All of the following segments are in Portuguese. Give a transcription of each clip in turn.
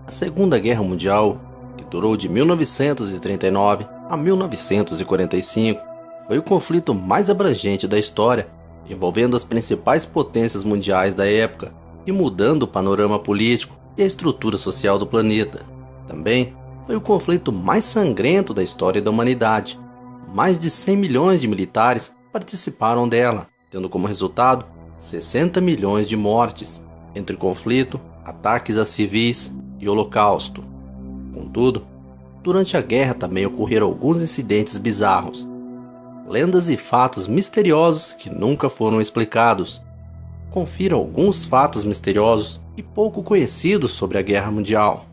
A Segunda Guerra Mundial, que durou de 1939 a 1945, foi o conflito mais abrangente da história, envolvendo as principais potências mundiais da época e mudando o panorama político e a estrutura social do planeta. Também foi o conflito mais sangrento da história da humanidade. Mais de 100 milhões de militares participaram dela, tendo como resultado 60 milhões de mortes, entre conflito, ataques a civis e holocausto. Contudo, durante a guerra também ocorreram alguns incidentes bizarros, lendas e fatos misteriosos que nunca foram explicados. Confira alguns fatos misteriosos e pouco conhecidos sobre a Guerra Mundial.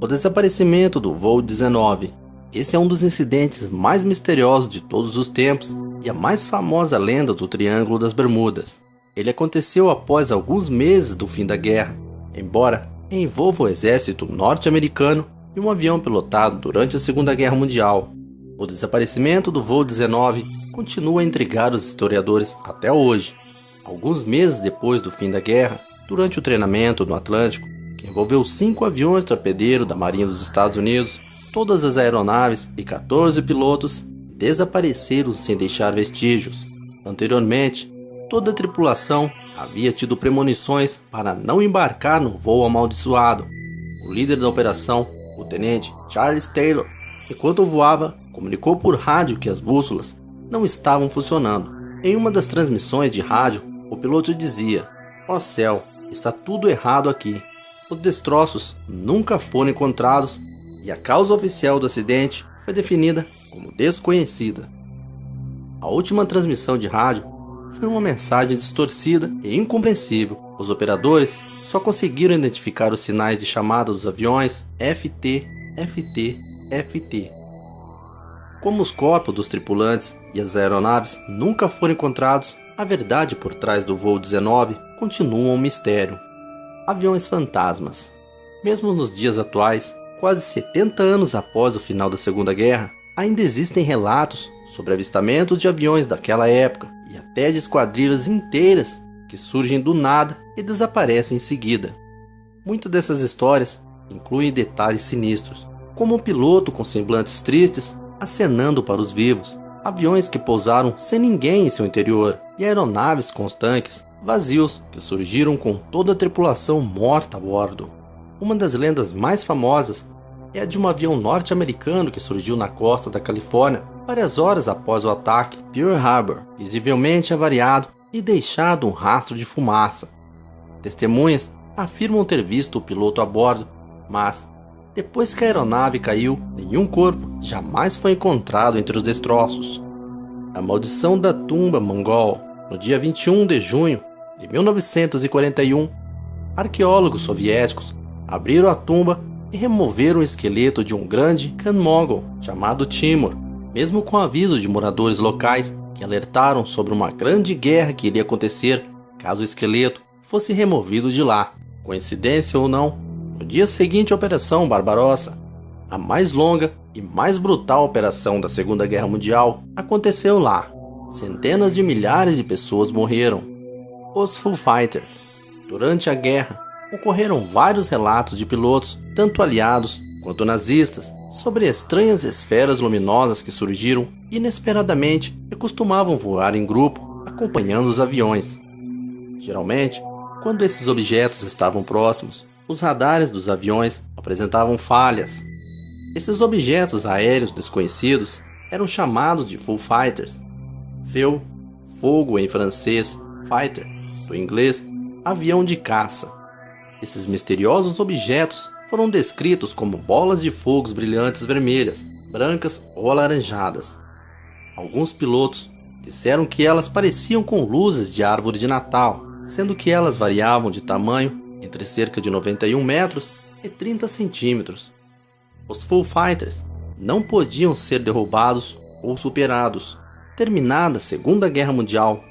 O desaparecimento do voo 19. Esse é um dos incidentes mais misteriosos de todos os tempos e a mais famosa lenda do Triângulo das Bermudas. Ele aconteceu após alguns meses do fim da guerra, embora envolva o exército norte-americano e um avião pilotado durante a Segunda Guerra Mundial. O desaparecimento do voo 19 continua a intrigar os historiadores até hoje. Alguns meses depois do fim da guerra, durante o treinamento no Atlântico, que envolveu 5 aviões torpedeiros da Marinha dos Estados Unidos, todas as aeronaves e 14 pilotos desapareceram sem deixar vestígios. Anteriormente, toda a tripulação havia tido premonições para não embarcar no voo amaldiçoado. O líder da operação, o tenente Charles Taylor, enquanto voava, comunicou por rádio que as bússolas não estavam funcionando. Em uma das transmissões de rádio, o piloto dizia: "Ó céu, está tudo errado aqui. Os destroços nunca foram encontrados e a causa oficial do acidente foi definida como desconhecida." A última transmissão de rádio foi uma mensagem distorcida e incompreensível. Os operadores só conseguiram identificar os sinais de chamada dos aviões FT, FT, FT. Como os corpos dos tripulantes e as aeronaves nunca foram encontrados, a verdade por trás do voo 19 continua um mistério. Aviões fantasmas. Mesmo nos dias atuais, quase 70 anos após o final da Segunda Guerra, ainda existem relatos sobre avistamentos de aviões daquela época e até de esquadrilhas inteiras que surgem do nada e desaparecem em seguida. Muitas dessas histórias incluem detalhes sinistros, como um piloto com semblantes tristes acenando para os vivos, aviões que pousaram sem ninguém em seu interior e aeronaves com os tanques vazios que surgiram com toda a tripulação morta a bordo. Uma das lendas mais famosas é a de um avião norte-americano que surgiu na costa da Califórnia várias horas após o ataque Pearl Harbor, visivelmente avariado e deixado um rastro de fumaça. Testemunhas afirmam ter visto o piloto a bordo, mas depois que a aeronave caiu, nenhum corpo jamais foi encontrado entre os destroços. A maldição da tumba mongol. No dia 21 de junho de 1941, arqueólogos soviéticos abriram a tumba e removeram o esqueleto de um grande Khan mongol chamado Timur, mesmo com aviso de moradores locais que alertaram sobre uma grande guerra que iria acontecer caso o esqueleto fosse removido de lá. Coincidência ou não, no dia seguinte à Operação Barbarossa, a mais longa e mais brutal operação da Segunda Guerra Mundial, aconteceu lá. Centenas de milhares de pessoas morreram. Os Foo Fighters. Durante a guerra, ocorreram vários relatos de pilotos, tanto aliados quanto nazistas, sobre estranhas esferas luminosas que surgiram inesperadamente e costumavam voar em grupo, acompanhando os aviões. Geralmente, quando esses objetos estavam próximos, os radares dos aviões apresentavam falhas. Esses objetos aéreos desconhecidos eram chamados de Foo Fighters. Feu, fogo em francês, fighter, do inglês, avião de caça. Esses misteriosos objetos foram descritos como bolas de fogos brilhantes vermelhas, brancas ou alaranjadas. Alguns pilotos disseram que elas pareciam com luzes de árvore de Natal, sendo que elas variavam de tamanho entre cerca de 91 metros e 30 centímetros. Os Foo Fighters não podiam ser derrubados ou superados. Terminada a Segunda Guerra Mundial,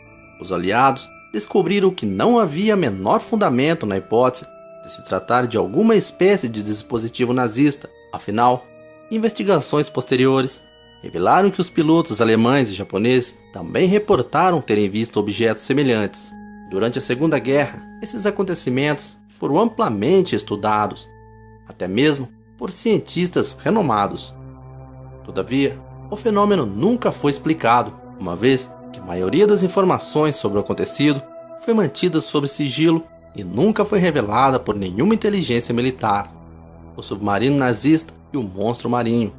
os aliados descobriram que não havia menor fundamento na hipótese de se tratar de alguma espécie de dispositivo nazista. Afinal, investigações posteriores revelaram que os pilotos alemães e japoneses também reportaram terem visto objetos semelhantes. Durante a Segunda Guerra, esses acontecimentos foram amplamente estudados. até mesmo por cientistas renomados. Todavia, o fenômeno nunca foi explicado, uma vez que a maioria das informações sobre o acontecido foi mantida sob sigilo e nunca foi revelada por nenhuma inteligência militar. O submarino nazista e o monstro marinho.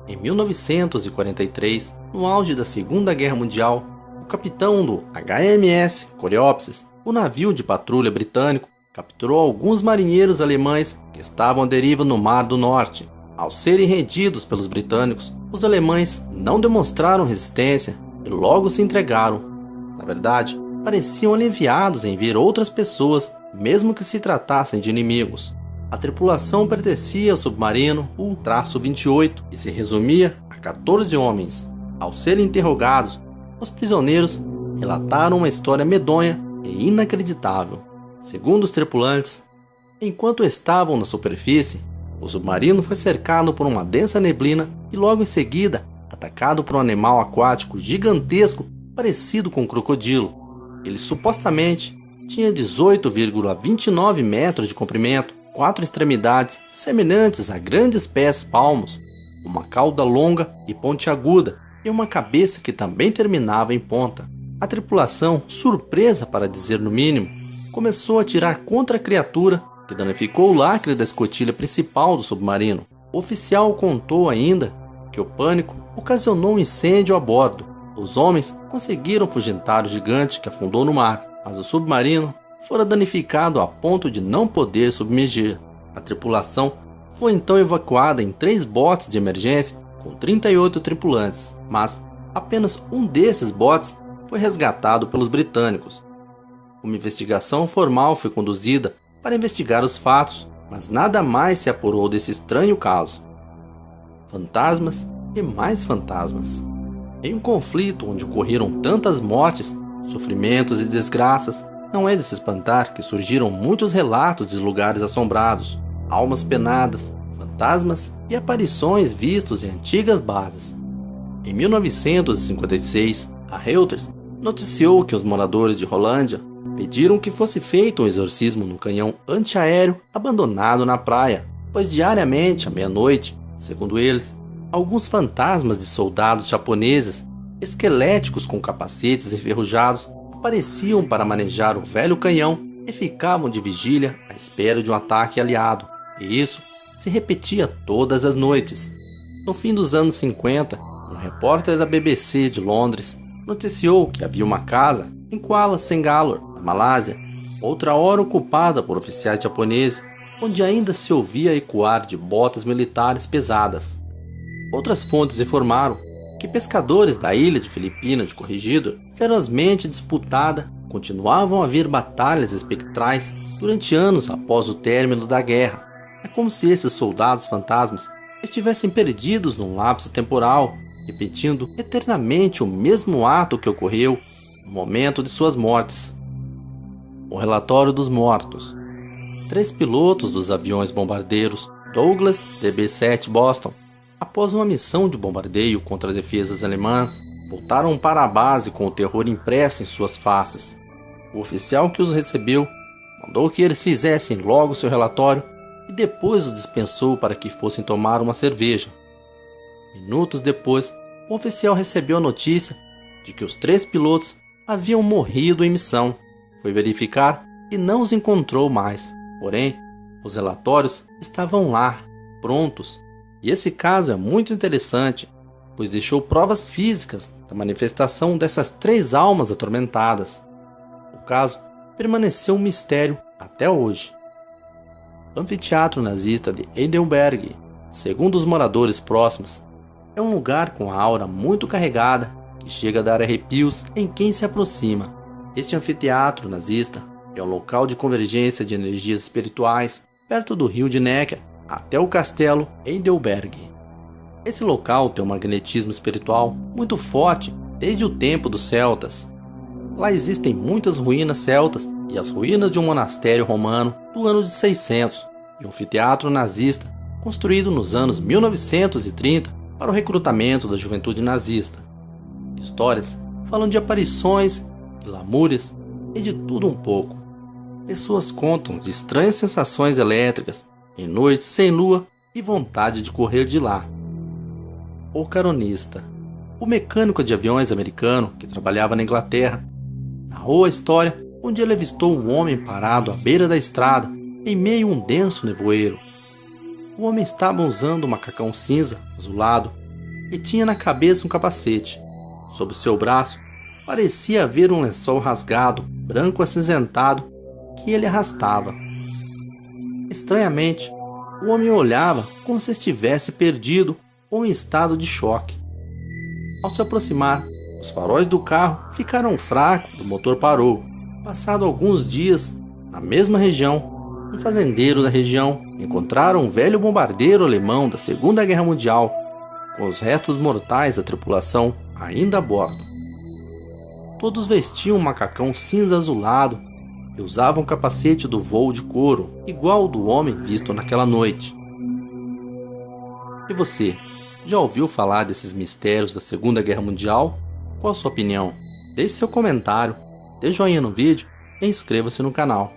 Em 1943, no auge da Segunda Guerra Mundial, o capitão do HMS Coreopsis, o navio de patrulha britânico, capturou alguns marinheiros alemães que estavam à deriva no Mar do Norte. Ao serem rendidos pelos britânicos, os alemães não demonstraram resistência e logo se entregaram. Na verdade, pareciam aliviados em ver outras pessoas, mesmo que se tratassem de inimigos. A tripulação pertencia ao submarino U-28 e se resumia a 14 homens. Ao serem interrogados, os prisioneiros relataram uma história medonha e inacreditável. Segundo os tripulantes, enquanto estavam na superfície, o submarino foi cercado por uma densa neblina e logo em seguida atacado por um animal aquático gigantesco parecido com um crocodilo. Ele supostamente tinha 18,29 metros de comprimento, 4 extremidades semelhantes a grandes pés palmos, uma cauda longa e pontiaguda e uma cabeça que também terminava em ponta. A tripulação, surpresa para dizer no mínimo, começou a atirar contra a criatura, que danificou o lacre da escotilha principal do submarino. O oficial contou ainda que o pânico ocasionou um incêndio a bordo. Os homens conseguiram afugentar o gigante que afundou no mar, mas o submarino fora danificado a ponto de não poder submergir. A tripulação foi então evacuada em 3 botes de emergência com 38 tripulantes, mas apenas um desses botes foi resgatado pelos britânicos. Uma investigação formal foi conduzida para investigar os fatos, mas nada mais se apurou desse estranho caso. Fantasmas e mais fantasmas. Em um conflito onde ocorreram tantas mortes, sofrimentos e desgraças, não é de se espantar que surgiram muitos relatos de lugares assombrados, almas penadas, fantasmas e aparições vistos em antigas bases. Em 1956, a Reuters noticiou que os moradores de Rolândia pediram que fosse feito um exorcismo no canhão antiaéreo abandonado na praia, pois diariamente, à meia-noite, segundo eles, alguns fantasmas de soldados japoneses, esqueléticos com capacetes enferrujados, apareciam para manejar o velho canhão e ficavam de vigília à espera de um ataque aliado, e isso se repetia todas as noites. No fim dos anos 50, um repórter da BBC de Londres noticiou que havia uma casa em Kuala Sengalore, na Malásia, outra hora ocupada por oficiais japoneses, onde ainda se ouvia ecoar de botas militares pesadas. Outras fontes informaram que pescadores da ilha de Filipina de Corregidor, ferozmente disputada, continuavam a haver batalhas espectrais durante anos após o término da guerra. É como se esses soldados fantasmas estivessem perdidos num lapso temporal, repetindo eternamente o mesmo ato que ocorreu no momento de suas mortes. O relatório dos mortos. 3 pilotos dos aviões bombardeiros Douglas DB-7 Boston, após uma missão de bombardeio contra defesas alemãs, voltaram para a base com o terror impresso em suas faces. O oficial que os recebeu mandou que eles fizessem logo seu relatório e depois os dispensou para que fossem tomar uma cerveja. Minutos depois, o oficial recebeu a notícia de que os 3 pilotos haviam morrido em missão. Foi verificar e não os encontrou mais. Porém, os relatórios estavam lá, prontos. E esse caso é muito interessante, pois deixou provas físicas da manifestação dessas 3 almas atormentadas. O caso permaneceu um mistério até hoje. O anfiteatro nazista de Heidelberg, segundo os moradores próximos, é um lugar com a aura muito carregada que chega a dar arrepios em quem se aproxima. Este anfiteatro nazista é um local de convergência de energias espirituais perto do rio de Neckar até o castelo Heidelberg. Esse local tem um magnetismo espiritual muito forte desde o tempo dos celtas. Lá existem muitas ruínas celtas e as ruínas de um monastério romano do ano de 600 e um anfiteatro nazista construído nos anos 1930 para o recrutamento da juventude nazista. Histórias falam de aparições, de lamúrias e de tudo um pouco. Pessoas contam de estranhas sensações elétricas em noites sem lua e vontade de correr de lá. O Caronista, o mecânico de aviões americano que trabalhava na Inglaterra, narrou a história onde ele avistou um homem parado à beira da estrada em meio a um denso nevoeiro. O homem estava usando um macacão cinza azulado e tinha na cabeça um capacete. Sob seu braço parecia haver um lençol rasgado, branco acinzentado, que ele arrastava. Estranhamente, o homem olhava como se estivesse perdido ou em estado de choque. Ao se aproximar, os faróis do carro ficaram fracos e o motor parou. Passado alguns dias, na mesma região, um fazendeiro da região encontraram um velho bombardeiro alemão da Segunda Guerra Mundial, com os restos mortais da tripulação ainda a bordo. Todos vestiam um macacão cinza azulado e usavam um capacete do voo de couro, igual ao do homem visto naquela noite. E você, já ouviu falar desses mistérios da Segunda Guerra Mundial? Qual a sua opinião? Deixe seu comentário, dê joinha no vídeo e inscreva-se no canal.